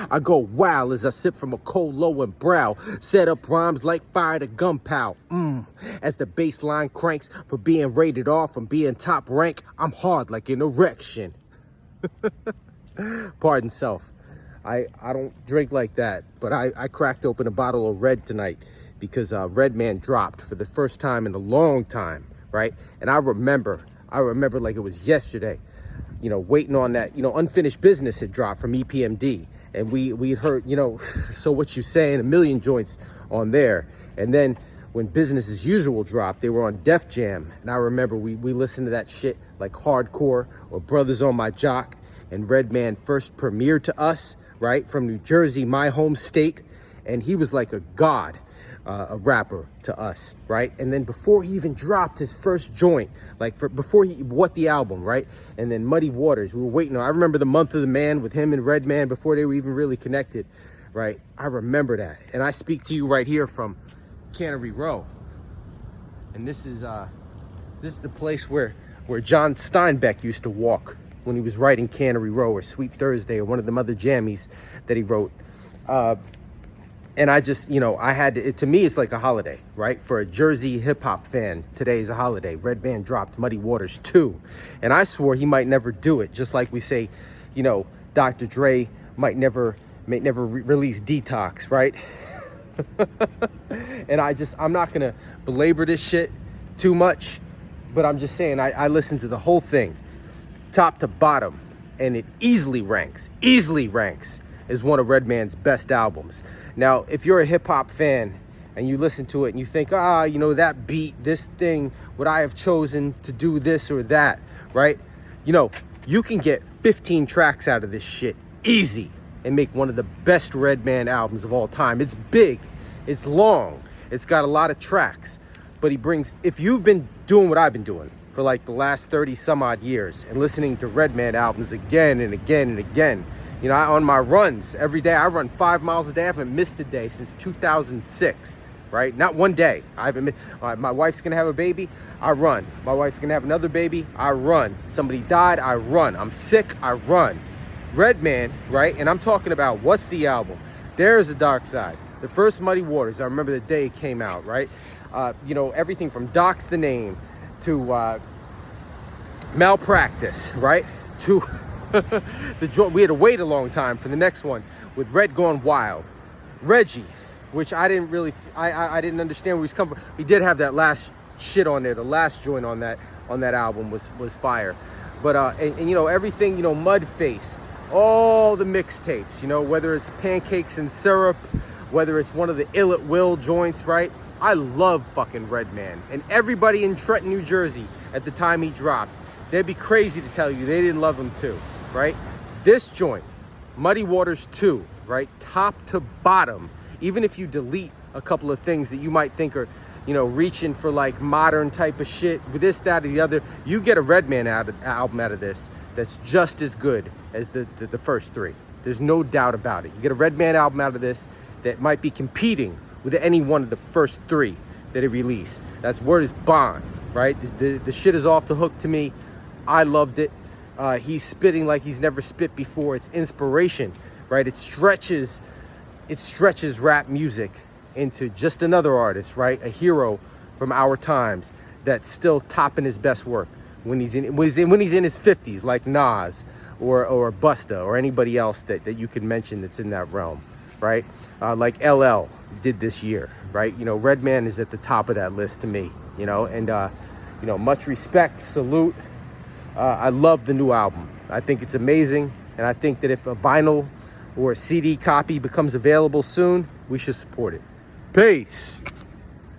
I go wild as I sip from a cold low and brow. Set up rhymes like fire to gunpowder. As the bass line cranks for being rated R from being top rank, I'm hard like an erection. Pardon self. I don't drink like that, but I cracked open a bottle of red tonight because Redman dropped for the first time in a long time, right? And I remember like it was yesterday, you know, waiting on that, you know, Unfinished Business had dropped from EPMD. And we'd heard, you know, So What You Saying, a million joints on there. And then when Business As Usual dropped, they were on Def Jam. And I remember we listened to that shit like Hardcore or Brothers on My Jock. And Redman first premiered to us, right, from New Jersey, my home state. And he was like a god, a rapper to us, right? And then before he even dropped his first joint, like before he What the Album, right? And then Muddy Waters, we were waiting on, I remember the Month of the Man with him and Redman before they were even really connected, right? I remember that. And I speak to you right here from Cannery Row. And this is the place where John Steinbeck used to walk when he was writing Cannery Row or Sweet Thursday or one of them other jammies that he wrote. And I just, you know, I had to me, it's like a holiday, right? For a Jersey hip hop fan, today is a holiday. Redman dropped Muddy Waters 2. And I swore he might never do it. Just like we say, you know, Dr. Dre might never release Detox, right? And I'm not going to belabor this shit too much, but I'm just saying, I listened to the whole thing, top to bottom, and it easily ranks is one of Redman's best albums. Now, if you're a hip-hop fan and you listen to it and you think, you know, that beat, this thing, would I have chosen to do this or that, right? You know, you can get 15 tracks out of this shit easy and make one of the best Redman albums of all time. It's big, it's long, it's got a lot of tracks, but he brings, if you've been doing what I've been doing for like the last 30 some odd years and listening to Redman albums again and again and again, you know, on my runs every day, I run 5 miles a day. I haven't missed a day since 2006, right? Not one day. I haven't missed. My wife's gonna have a baby, I run. My wife's gonna have another baby, I run. Somebody died, I run. I'm sick, I run. Redman, right? And I'm talking about What's the Album? There's a Dark Side. The first Muddy Waters, I remember the day it came out, right? You know, everything from Doc's the Name to Malpractice, right? To we had to wait a long time for the next one with Red Gone Wild. Reggie, which I didn't really, I didn't understand where he's coming from. He did have that last shit on there. The last joint on that album was fire. But and you know, everything, you know, Mudface, all the mixtapes, you know, whether it's Pancakes and Syrup, whether it's one of the Ill at Will joints, right? I love fucking Redman. And everybody in Trenton, New Jersey at the time he dropped, they'd be crazy to tell you they didn't love him too, right? This joint, Muddy Waters 2, right? Top to bottom, even if you delete a couple of things that you might think are, you know, reaching for like modern type of shit, with this, that, or the other, you get a Redman album out of this that's just as good as the first three. There's no doubt about it. You get a Redman album out of this that might be competing with any one of the first three that it released. That's word is bond, right? The shit is off the hook to me. I loved it. He's spitting like he's never spit before. It's inspiration, right? It stretches rap music into just another artist, right? A hero from our times that's still topping his best work when he's in his 50s, like Nas or Busta or anybody else that you can mention that's in that realm, right? Like LL did this year, right? You know, Redman is at the top of that list to me, you know, and you know, much respect, salute. I love the new album. I think it's amazing, and I think that if a vinyl or a CD copy becomes available soon, we should support it. Peace.